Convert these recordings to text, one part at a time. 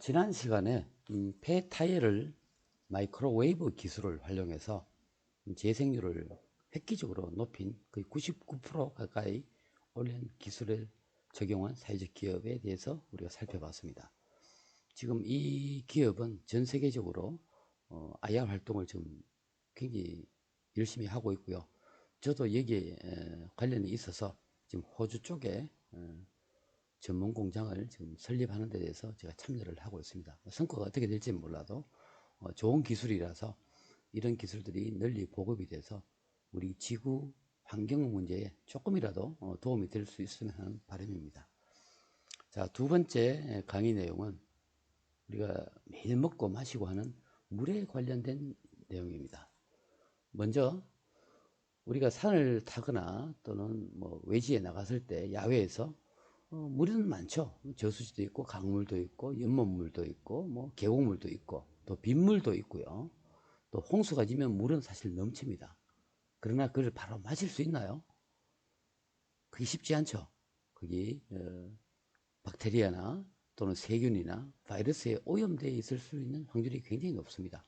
지난 시간에 폐타이어를 마이크로웨이브 기술을 활용해서 재생률을 획기적으로 높인 거의 99% 가까이 올린 기술을 적용한 사회적 기업에 대해서 우리가 살펴봤습니다. 지금 이 기업은 전 세계적으로 IR 활동을 지금 굉장히 열심히 하고 있고요. 저도 여기에 관련이 있어서 지금 호주 쪽에 전문 공장을 지금 설립하는 데 대해서 제가 참여를 하고 있습니다. 성과가 어떻게 될지는 몰라도 좋은 기술이라서 이런 기술들이 널리 보급이 돼서 우리 지구 환경 문제에 조금이라도 도움이 될 수 있으면 하는 바람입니다. 자, 두 번째 강의 내용은 우리가 매일 먹고 마시고 하는 물에 관련된 내용입니다. 먼저 우리가 산을 타거나 또는 뭐 외지에 나갔을 때 야외에서 물은 많죠. 저수지도 있고 강물도 있고 연못물도 있고 뭐 계곡물도 있고 또 빗물도 있고요. 또 홍수가 지면 물은 사실 넘칩니다. 그러나 그걸 바로 마실 수 있나요? 그게 쉽지 않죠. 거기 박테리아나 또는 세균이나 바이러스에 오염되어 있을 수 있는 확률이 굉장히 높습니다.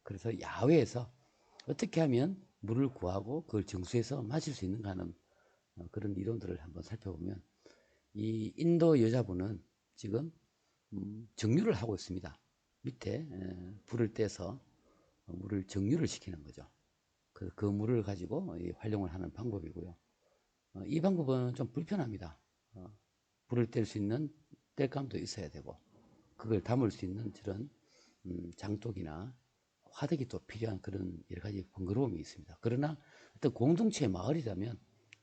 그래서 야외에서 어떻게 하면 물을 구하고 그걸 정수해서 마실 수 있는가 하는 그런 이론들을 한번 살펴보면 이 인도 여자분은 지금 정유를 하고 있습니다. 밑에 불을 떼서 물을 정유를 시키는 거죠. 그 물을 가지고 활용을 하는 방법이고요. 이 방법은 좀 불편합니다. 불을 뗄 수 있는 뗄감도 있어야 되고 그걸 담을 수 있는 저런 장독이나 화덕이 또 필요한 그런 여러 가지 번거로움이 있습니다. 그러나 어떤 공동체 마을이라면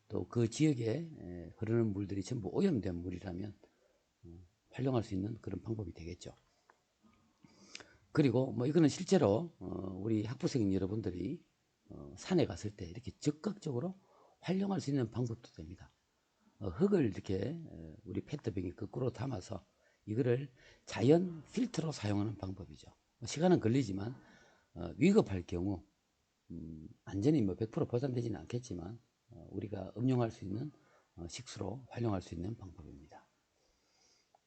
또 그 지역에 흐르는 물들이 전부 오염된 물이라면 활용할 수 있는 그런 방법이 되겠죠. 그리고 뭐 이거는 실제로 우리 학부생 여러분들이 산에 갔을 때 이렇게 적극적으로 활용할 수 있는 방법도 됩니다. 흙을 이렇게 우리 페트병에 거꾸로 담아서 이거를 자연 필터로 사용하는 방법이죠. 시간은 걸리지만 위급할 경우 안전이 뭐 100% 보장되지는 않겠지만 우리가 음용할 수 있는 식수로 활용할 수 있는 방법입니다.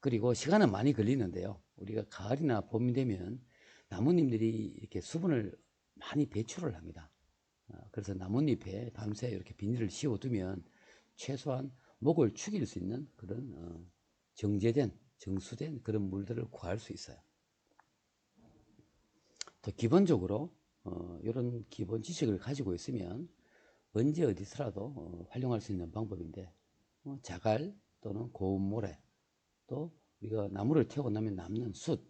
그리고 시간은 많이 걸리는데요. 우리가 가을이나 봄이 되면 나뭇잎들이 이렇게 수분을 많이 배출을 합니다. 그래서 나뭇잎에 밤새 이렇게 비닐을 씌워두면 최소한 목을 축일 수 있는 그런 정제된, 정수된 그런 물들을 구할 수 있어요. 또 기본적으로 이런 기본 지식을 가지고 있으면 언제 어디서라도 활용할 수 있는 방법인데 자갈 또는 고운 모래 또 우리가 나무를 태우고 나면 남는 숯,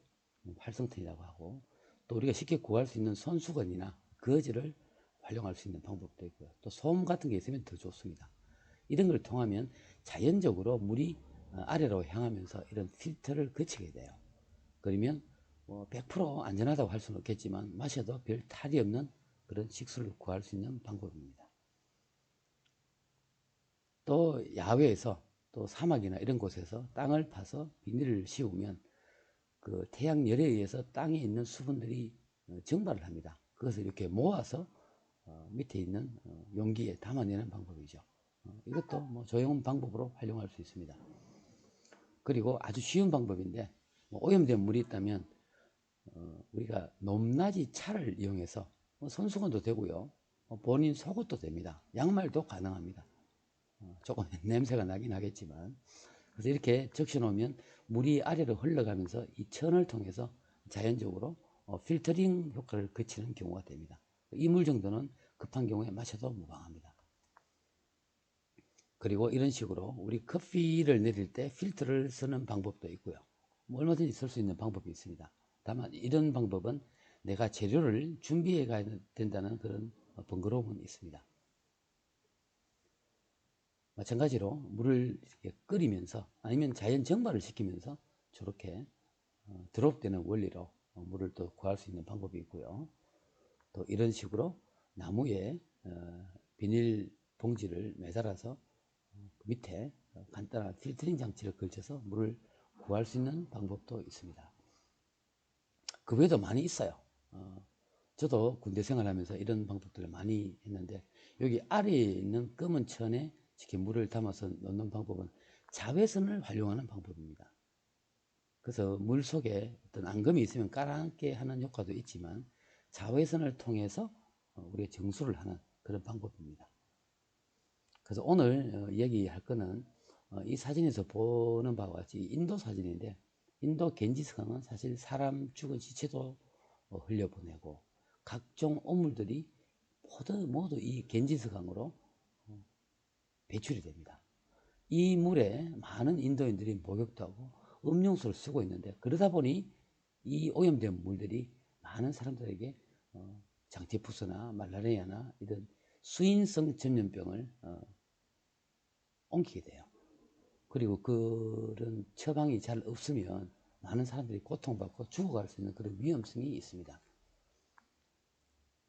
활성탄이라고 하고 또 우리가 쉽게 구할 수 있는 손수건이나 거즈를 활용할 수 있는 방법도 있고요. 또 솜 같은 게 있으면 더 좋습니다. 이런 걸 통하면 자연적으로 물이 아래로 향하면서 이런 필터를 거치게 돼요. 그러면 100% 안전하다고 할 수는 없겠지만 마셔도 별 탈이 없는 그런 식수를 구할 수 있는 방법입니다. 또 야외에서 또 사막이나 이런 곳에서 땅을 파서 비닐을 씌우면 그 태양열에 의해서 땅에 있는 수분들이 증발을 합니다. 그것을 이렇게 모아서 밑에 있는 용기에 담아내는 방법이죠. 이것도 뭐 조용 방법으로 활용할 수 있습니다. 그리고 아주 쉬운 방법인데 뭐 오염된 물이 있다면 우리가 높낮이 차를 이용해서 손수건도 되고요. 본인 속옷도 됩니다. 양말도 가능합니다. 조금 냄새가 나긴 하겠지만 그래서 이렇게 적셔 놓으면 물이 아래로 흘러가면서 이 천을 통해서 자연적으로 필터링 효과를 거치는 경우가 됩니다. 이 물 정도는 급한 경우에 마셔도 무방합니다. 그리고 이런 식으로 우리 커피를 내릴 때 필터를 쓰는 방법도 있고요. 뭐 얼마든지 쓸 수 있는 방법이 있습니다. 다만 이런 방법은 내가 재료를 준비해 가야 된다는 그런 번거로움은 있습니다. 마찬가지로 물을 이렇게 끓이면서 아니면 자연 정발을 시키면서 저렇게 드롭되는 원리로 물을 또 구할 수 있는 방법이 있고요. 또 이런 식으로 나무에 비닐 봉지를 매달아서 밑에 간단한 필터링 장치를 걸쳐서 물을 구할 수 있는 방법도 있습니다. 그 외에도 많이 있어요. 저도 군대 생활하면서 이런 방법들을 많이 했는데 여기 아래에 있는 검은 천에 이렇게 물을 담아서 넣는 방법은 자외선을 활용하는 방법입니다. 그래서 물 속에 어떤 앙금이 있으면 깔아앉게 하는 효과도 있지만 자외선을 통해서 우리가 정수를 하는 그런 방법입니다. 그래서 오늘 얘기할 거는 이 사진에서 보는 바와 같이 인도 사진인데, 인도 겐지스강은 사실 사람 죽은 시체도 흘려보내고 각종 오물들이 모두 이 겐지스강으로 배출이 됩니다. 이 물에 많은 인도인들이 목욕도 하고 음용수를 쓰고 있는데, 그러다 보니 이 오염된 물들이 많은 사람들에게 장티푸스나 말라리아나 이런 수인성 전염병을 옮기게 돼요. 그리고 그런 처방이 잘 없으면 많은 사람들이 고통받고 죽어갈 수 있는 그런 위험성이 있습니다.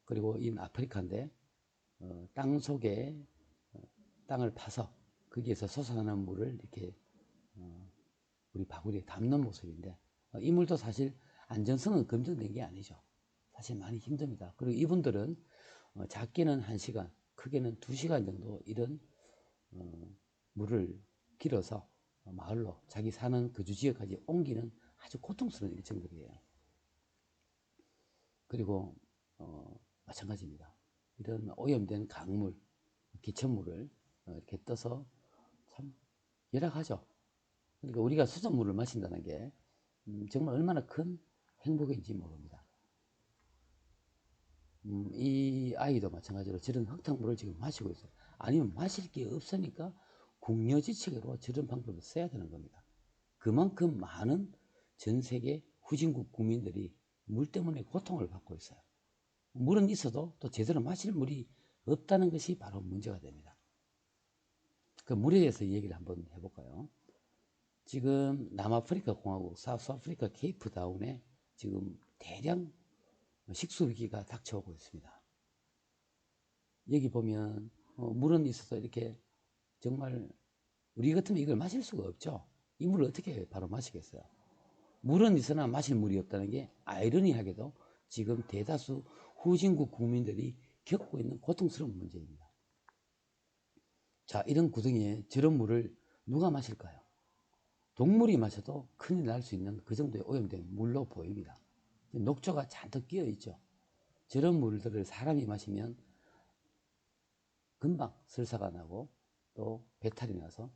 그리고 이 아프리카인데 땅 속에 땅을 파서 거기에서 솟아나는 물을 이렇게 우리 바구니에 담는 모습인데, 이 물도 사실 안전성은 검증된 게 아니죠. 사실 많이 힘듭니다. 그리고 이분들은 작게는 1시간, 크게는 2시간 정도 이런 물을 길어서 마을로 자기 사는 거주 지역까지 옮기는 아주 고통스러운 일정들이에요. 그리고 마찬가지입니다. 이런 오염된 강물, 기천물을 이렇게 떠서 참 열악하죠. 그러니까 우리가 수돗물을 마신다는 게 정말 얼마나 큰 행복인지 모릅니다. 이 아이도 마찬가지로 저런 흙탕물을 지금 마시고 있어요. 아니면 마실 게 없으니까 궁여지책으로 저런 방법을 써야 되는 겁니다. 그만큼 많은 전 세계 후진국 국민들이 물 때문에 고통을 받고 있어요. 물은 있어도 또 제대로 마실 물이 없다는 것이 바로 문제가 됩니다. 그 물에 대해서 얘기를 한번 해볼까요? 지금 남아프리카 공화국, 사우스아프리카 케이프다운에 지금 대량 식수 위기가 닥쳐오고 있습니다. 여기 보면 물은 있어서 이렇게 정말 우리 같으면 이걸 마실 수가 없죠. 이 물을 어떻게 바로 마시겠어요? 물은 있으나 마실 물이 없다는 게 아이러니하게도 지금 대다수 후진국 국민들이 겪고 있는 고통스러운 문제입니다. 자, 이런 구덩이에 저런 물을 누가 마실까요? 동물이 마셔도 큰일 날 수 있는 그 정도의 오염된 물로 보입니다. 녹조가 잔뜩 끼어 있죠. 저런 물들을 사람이 마시면 금방 설사가 나고 또 배탈이 나서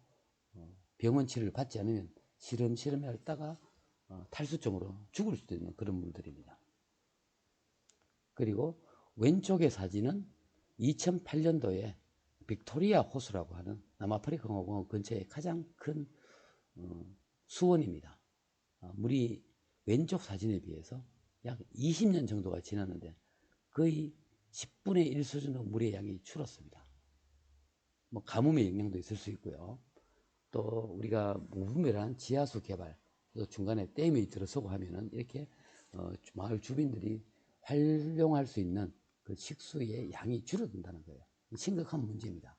병원 치료를 받지 않으면 시름시름 앓다가 탈수증으로 죽을 수도 있는 그런 물들입니다. 그리고 왼쪽의 사진은 2008년도에 빅토리아 호수라고 하는 남아프리카 공화국 근처의 가장 큰 수원입니다. 물이 왼쪽 사진에 비해서 약 20년 정도가 지났는데 거의 10분의 1 수준으로 물의 양이 줄었습니다. 뭐 가뭄의 영향도 있을 수 있고요. 또 우리가 무분별한 지하수 개발, 또 중간에 댐이 들어서고 하면은 이렇게 마을 주민들이 활용할 수 있는 그 식수의 양이 줄어든다는 거예요. 심각한 문제입니다.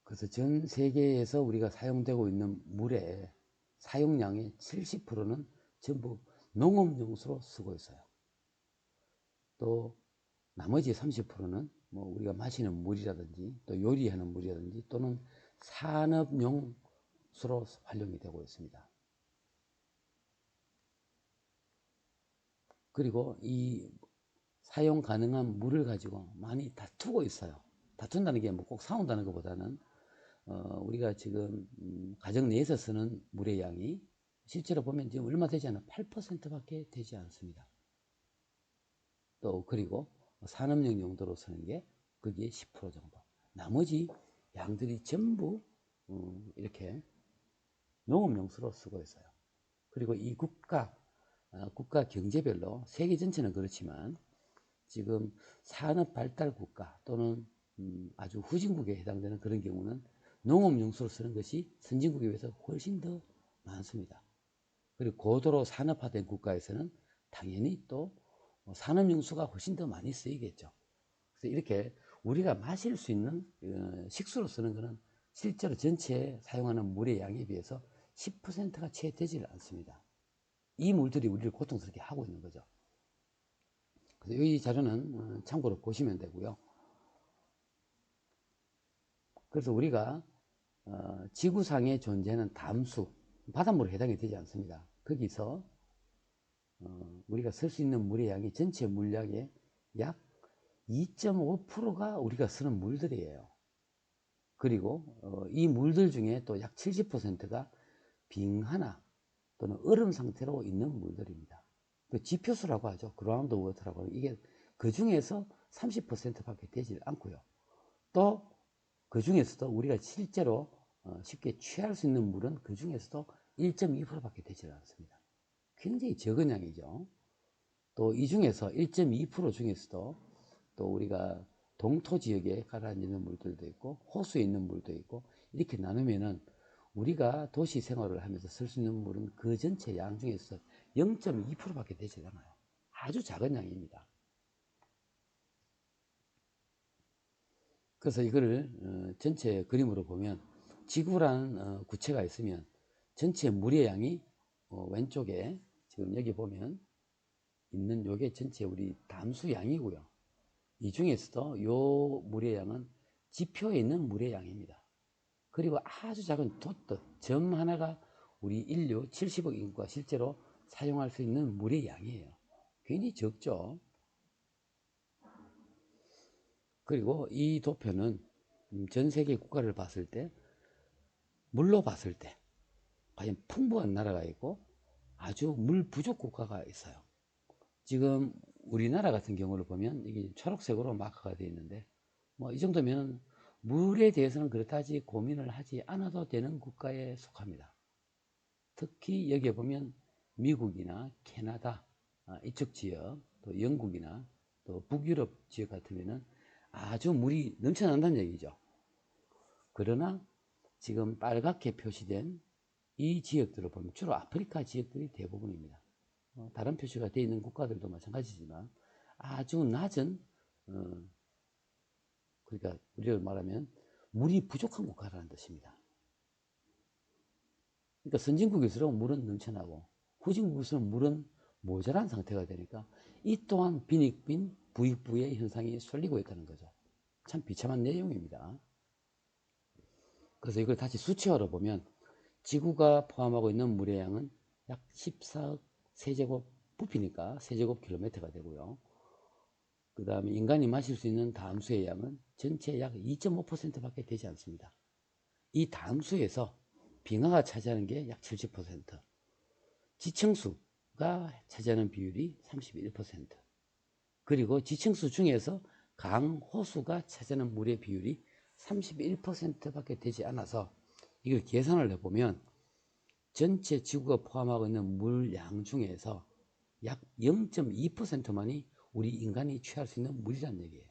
그래서 전 세계에서 우리가 사용되고 있는 물의 사용량의 70%는 전부 농업용수로 쓰고 있어요. 또 나머지 30%는 뭐 우리가 마시는 물이라든지 또 요리하는 물이라든지 또는 산업용수로 활용이 되고 있습니다. 그리고 이 사용 가능한 물을 가지고 많이 다투고 있어요. 다툰다는 게 뭐 꼭 싸운다는 것보다는 우리가 지금 가정 내에서 쓰는 물의 양이 실제로 보면 지금 얼마 되지 않아 8%밖에 되지 않습니다. 또 그리고 산업용 용도로 쓰는 게 그게 10% 정도. 나머지 양들이 전부 이렇게 농업용수로 쓰고 있어요. 그리고 이 국가 경제별로 세계 전체는 그렇지만 지금 산업 발달 국가 또는 아주 후진국에 해당되는 그런 경우는 농업용수로 쓰는 것이 선진국에 비해서 훨씬 더 많습니다. 그리고 고도로 산업화된 국가에서는 당연히 또 산업용수가 훨씬 더 많이 쓰이겠죠. 그래서 이렇게 우리가 마실 수 있는 식수로 쓰는 것은 실제로 전체에 사용하는 물의 양에 비해서 10%가 채 되질 않습니다. 이 물들이 우리를 고통스럽게 하고 있는 거죠. 그래서 이 자료는 참고로 보시면 되고요. 그래서 우리가 지구상에 존재하는 담수, 바닷물에 해당이 되지 않습니다. 거기서 우리가 쓸 수 있는 물의 양이 전체 물량의 약 2.5%가 우리가 쓰는 물들이에요. 그리고 이 물들 중에 또 약 70%가 빙하나 또는 얼음 상태로 있는 물들입니다. 그 지표수라고 하죠. 그라운드 워터라고 하는 이게 그 중에서 30%밖에 되지 않고요. 또 그 중에서도 우리가 실제로 쉽게 취할 수 있는 물은 그 중에서도 1.2%밖에 되지 않습니다. 굉장히 적은 양이죠. 또 이 중에서 1.2% 중에서도 또 우리가 동토 지역에 가라앉는 물들도 있고 호수에 있는 물도 있고 이렇게 나누면은 우리가 도시 생활을 하면서 쓸 수 있는 물은 그 전체 양 중에서 0.2%밖에 되지 않아요. 아주 작은 양입니다. 그래서 이거를 전체 그림으로 보면 지구라는 구체가 있으면 전체 물의 양이 왼쪽에 지금 여기 보면 있는 요게 전체 우리 담수 양이고요. 이 중에서도 요 물의 양은 지표에 있는 물의 양입니다. 그리고 아주 작은 도트, 점 하나가 우리 인류 70억 인구가 실제로 사용할 수 있는 물의 양이에요. 굉장히 적죠. 그리고 이 도표는 전 세계 국가를 봤을 때, 물로 봤을 때 과연 풍부한 나라가 있고 아주 물 부족 국가가 있어요. 지금 우리나라 같은 경우를 보면 이게 초록색으로 마크가 되어 있는데 뭐 이 정도면 물에 대해서는 그렇다지 고민을 하지 않아도 되는 국가에 속합니다. 특히 여기에 보면 미국이나 캐나다 이쪽 지역, 또 영국이나 또 북유럽 지역 같으면은 아주 물이 넘쳐난다는 얘기죠. 그러나 지금 빨갛게 표시된 이 지역들을 보면 주로 아프리카 지역들이 대부분입니다. 다른 표시가 되어 있는 국가들도 마찬가지지만 아주 낮은 그러니까 우리가 말하면 물이 부족한 국가라는 뜻입니다. 그러니까 선진국일수록 물은 넘쳐나고 후진국일수록 물은 모자란 상태가 되니까 이 또한 빈익빈 부익부의 현상이 쏠리고 있다는 거죠. 참 비참한 내용입니다. 그래서 이걸 다시 수치화로 보면 지구가 포함하고 있는 물의 양은 약 14억 세제곱 부피니까 세제곱킬로미터가 되고요. 그 다음에 인간이 마실 수 있는 담수의 양은 전체 약 2.5%밖에 되지 않습니다. 이 담수에서 빙하가 차지하는 게 약 70%, 지층수가 차지하는 비율이 31%, 그리고 지층수 중에서 강, 호수가 차지하는 물의 비율이 31%밖에 되지 않아서 이걸 계산을 해보면 전체 지구가 포함하고 있는 물양 중에서 약 0.2%만이 우리 인간이 취할 수 있는 물이란 얘기예요.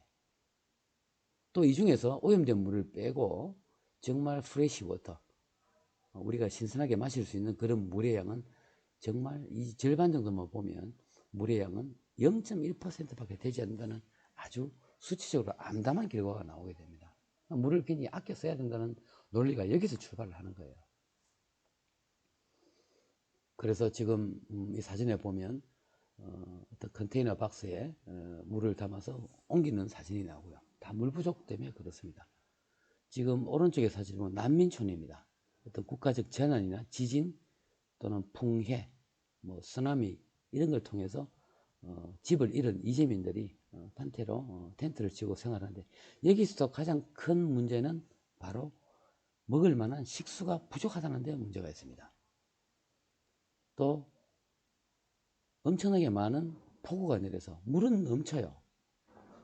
또 이 중에서 오염된 물을 빼고 정말 프레시 워터, 우리가 신선하게 마실 수 있는 그런 물의 양은 정말 이 절반 정도만 보면 물의 양은 0.1%밖에 되지 않는다는 아주 수치적으로 암담한 결과가 나오게 됩니다. 물을 굉장히 아껴 써야 된다는 논리가 여기서 출발을 하는 거예요. 그래서 지금 이 사진에 보면 어떤 컨테이너 박스에 물을 담아서 옮기는 사진이 나오고요. 다 물 부족 때문에 그렇습니다. 지금 오른쪽에 사진을 보면 난민촌입니다. 어떤 국가적 재난이나 지진 또는 풍해, 뭐 쓰나미 이런 걸 통해서 집을 잃은 이재민들이 단체로 텐트를 치고 생활하는데 여기서도 가장 큰 문제는 바로 먹을 만한 식수가 부족하다는 데 문제가 있습니다. 또 엄청나게 많은 폭우가 내려서 물은 넘쳐요.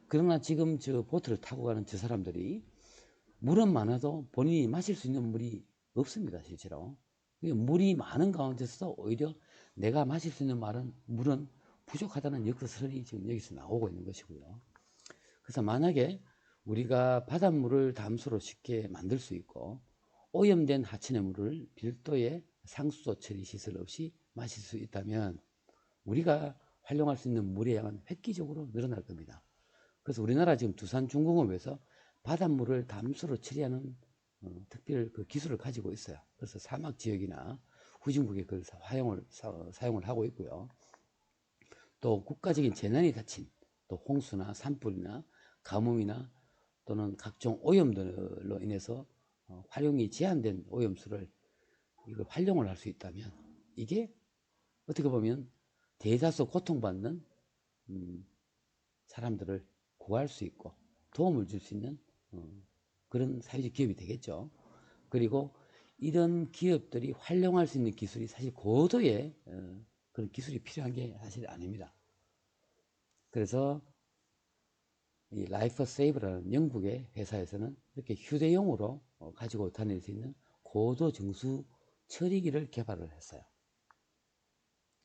그러나 지금 저 보트를 타고 가는 저 사람들이 물은 많아도 본인이 마실 수 있는 물이 없습니다, 실제로. 물이 많은 가운데서 오히려 내가 마실 수 있는 물은 부족하다는 역설이 지금 여기서 나오고 있는 것이고요. 그래서 만약에 우리가 바닷물을 담수로 쉽게 만들 수 있고 오염된 하천의 물을 별도의 상수도 처리 시설 없이 마실 수 있다면 우리가 활용할 수 있는 물의 양은 획기적으로 늘어날 겁니다. 그래서 우리나라 지금 두산중공업에서 바닷물을 담수로 처리하는 특별 그 기술을 가지고 있어요. 그래서 사막 지역이나 후진국에 그걸 사용을 하고 있고요. 또 국가적인 재난이 닥친 또 홍수나 산불이나 가뭄이나 또는 각종 오염들로 인해서 활용이 제한된 오염수를 이걸 활용을 할 수 있다면 이게 어떻게 보면 대다수 고통받는 사람들을 구할 수 있고 도움을 줄 수 있는 그런 사회적 기업이 되겠죠. 그리고 이런 기업들이 활용할 수 있는 기술이 사실 고도의 그런 기술이 필요한 게 사실 아닙니다. 그래서 이 라이프 세이브라는 영국의 회사에서는 이렇게 휴대용으로 가지고 다닐 수 있는 고도 정수 처리기를 개발을 했어요.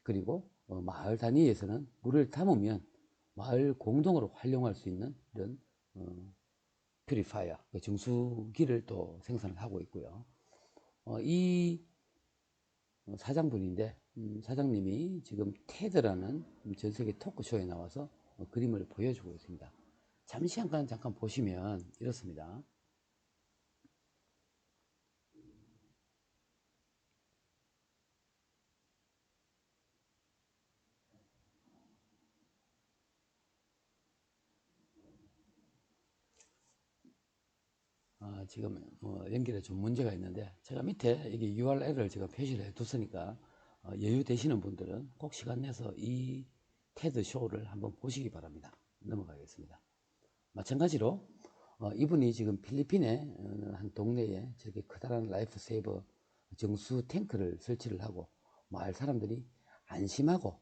그리고 마을 단위에서는 물을 담으면 마을 공동으로 활용할 수 있는 이런 퓨리파이어, 정수기를 또 생산을 하고 있고요. 이 사장분인데 사장님이 지금 테드라는 전 세계 토크쇼에 나와서 그림을 보여주고 있습니다. 잠깐 보시면 이렇습니다. 지금 연결에 좀 문제가 있는데 제가 밑에 이게 URL을 제가 표시를 해 뒀으니까 여유 되시는 분들은 꼭 시간 내서 이 테드 쇼를 한번 보시기 바랍니다. 넘어가겠습니다. 마찬가지로 이분이 지금 필리핀의 한 동네에 저렇게 커다란 라이프 세이버 정수 탱크를 설치를 하고 마을 사람들이 안심하고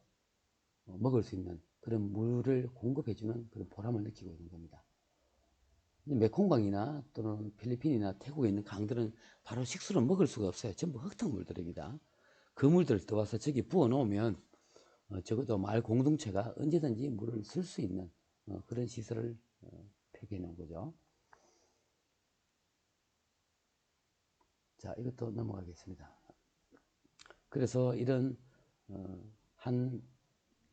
먹을 수 있는 그런 물을 공급해주는 그런 보람을 느끼고 있는 겁니다. 메콩강이나 또는 필리핀이나 태국에 있는 강들은 바로 식수로 먹을 수가 없어요. 전부 흙탕물들입니다. 그 물들을 떠와서 저기 부어 놓으면 적어도 마을 공동체가 언제든지 물을 쓸 수 있는 그런 시설을 폐기해 놓은 거죠. 자, 이것도 넘어가겠습니다. 그래서 이런 한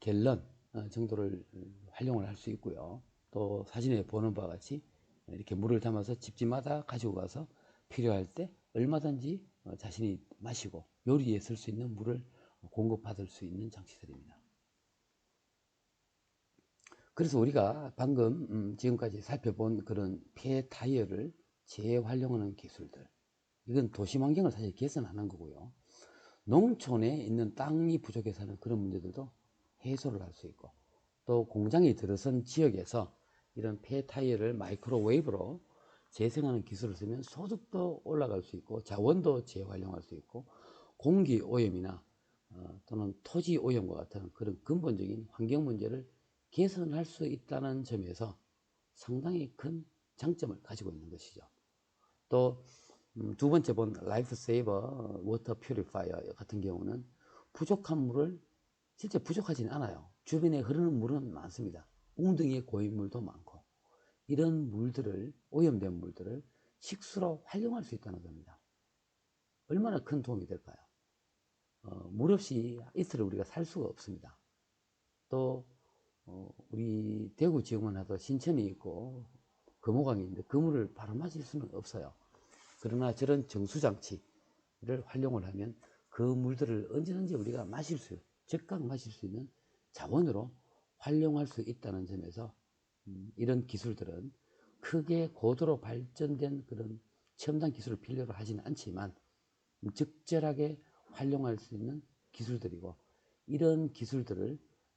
갤런 정도를 활용을 할 수 있고요. 또 사진에 보는 바와 같이 이렇게 물을 담아서 집집마다 가지고 가서 필요할 때 얼마든지 자신이 마시고 요리에 쓸 수 있는 물을 공급받을 수 있는 장치들입니다. 그래서 우리가 방금 지금까지 살펴본 그런 폐 타이어를 재활용하는 기술들, 이건 도심 환경을 사실 개선하는 거고요. 농촌에 있는 땅이 부족해서 하는 그런 문제들도 해소를 할 수 있고, 또 공장이 들어선 지역에서 이런 폐 타이어를 마이크로웨이브로 재생하는 기술을 쓰면 소득도 올라갈 수 있고 자원도 재활용할 수 있고 공기 오염이나 또는 토지 오염과 같은 그런 근본적인 환경 문제를 개선할 수 있다는 점에서 상당히 큰 장점을 가지고 있는 것이죠. 또 두 번째 본 라이프 세이버 워터 퓨리파이어 같은 경우는 부족한 물을 실제 부족하지는 않아요. 주변에 흐르는 물은 많습니다. 웅덩이에 고인 물도 많고 이런 물들을 오염된 물들을 식수로 활용할 수 있다는 겁니다. 얼마나 큰 도움이 될까요? 물 없이 이틀을 우리가 살 수가 없습니다. 또 우리 대구 지역만 해도 신천이 있고 금호강이 있는데 그 물을 바로 마실 수는 없어요. 그러나 저런 정수장치를 활용을 하면 그 물들을 언제든지 우리가 즉각 마실 수 있는 자원으로 활용할 수 있다는 점에서 이런 기술들은 크게 고도로 발전된 그런 첨단 기술을 필요로 하지는 않지만 적절하게 활용할 수 있는 기술들이고, 이런 기술들을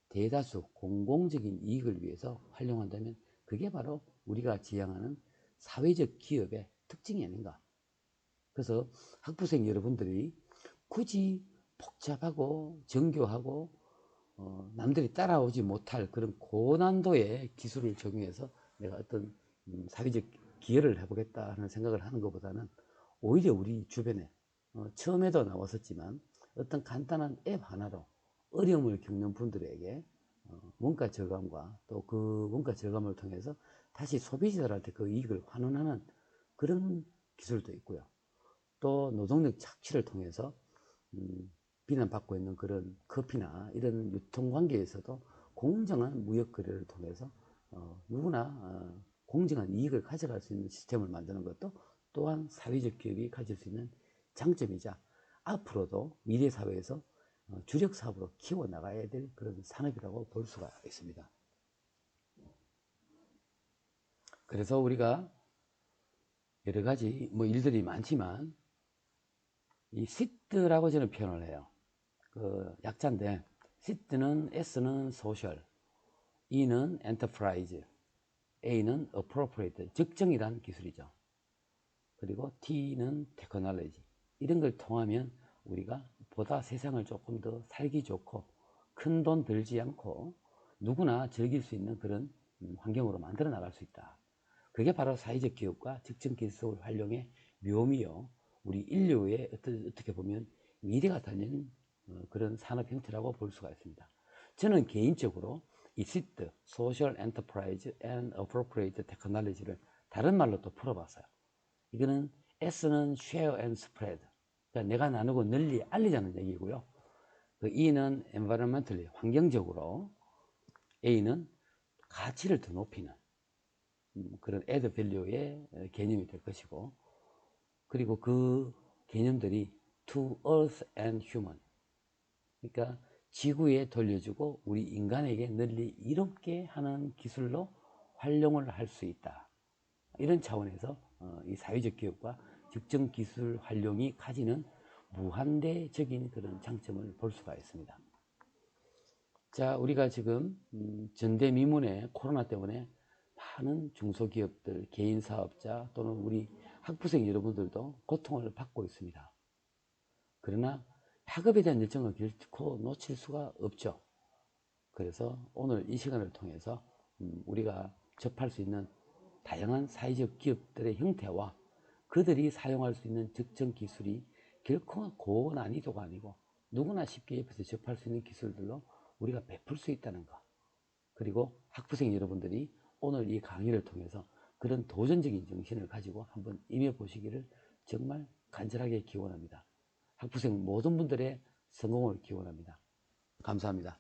대다수 공공적인 이익을 위해서 활용한다면 그게 바로 우리가 지향하는 사회적 기업의 특징이 아닌가. 그래서 학부생 여러분들이 굳이 복잡하고 정교하고 남들이 따라오지 못할 그런 고난도의 기술을 적용해서 내가 어떤 사회적 기여를 해보겠다 하는 생각을 하는 것보다는 오히려 우리 주변에 처음에도 나왔었지만 어떤 간단한 앱 하나로 어려움을 겪는 분들에게 원가 절감과 또 그 원가 절감을 통해서 다시 소비자들한테 그 이익을 환원하는 그런 기술도 있고요. 또 노동력 착취를 통해서 비난받고 있는 그런 커피나 이런 유통관계에서도 공정한 무역 거래를 통해서 누구나 공정한 이익을 가져갈 수 있는 시스템을 만드는 것도 또한 사회적 기업이 가질 수 있는 장점이자 앞으로도 미래 사회에서 주력 사업으로 키워나가야 될 그런 산업이라고 볼 수가 있습니다. 그래서 우리가 여러 가지 뭐 일들이 많지만 이 SIT라고 저는 표현을 해요. 그 약자인데 SIT는 S는 social, E는 enterprise, A는 appropriate, 적정이란 기술이죠. 그리고 T는 technology. 이런 걸 통하면 우리가 보다 세상을 조금 더 살기 좋고 큰 돈 들지 않고 누구나 즐길 수 있는 그런 환경으로 만들어 나갈 수 있다. 그게 바로 사회적 기업과 적정 기술 활용의 묘미요. 우리 인류의 어떻게 보면 미래가 달린 그런 산업 형태라고 볼 수가 있습니다. 저는 개인적으로 이 SIT, Social Enterprise and Appropriate Technology를 다른 말로 또 풀어봤어요. 이거는 S는 Share and Spread, 그러니까 내가 나누고 널리 알리자는 얘기고요. 그 E는 Environmentally, 환경적으로, A는 가치를 더 높이는 그런 add value의 개념이 될 것이고, 그리고 그 개념들이 to earth and human, 그러니까 지구에 돌려주고 우리 인간에게 널리 이롭게 하는 기술로 활용을 할 수 있다. 이런 차원에서 이 사회적 기업과 적정 기술 활용이 가지는 무한대적인 그런 장점을 볼 수가 있습니다. 자, 우리가 지금 전대미문의 코로나 때문에 많은 중소기업들, 개인 사업자 또는 우리 학부생 여러분들도 고통을 받고 있습니다. 그러나 학업에 대한 열정을 결코 놓칠 수가 없죠. 그래서 오늘 이 시간을 통해서 우리가 접할 수 있는 다양한 사회적 기업들의 형태와 그들이 사용할 수 있는 적정 기술이 결코 고난이도가 아니고 누구나 쉽게 옆에서 접할 수 있는 기술들로 우리가 베풀 수 있다는 것, 그리고 학부생 여러분들이 오늘 이 강의를 통해서 그런 도전적인 정신을 가지고 한번 임해보시기를 정말 간절하게 기원합니다. 학부생 모든 분들의 성공을 기원합니다. 감사합니다.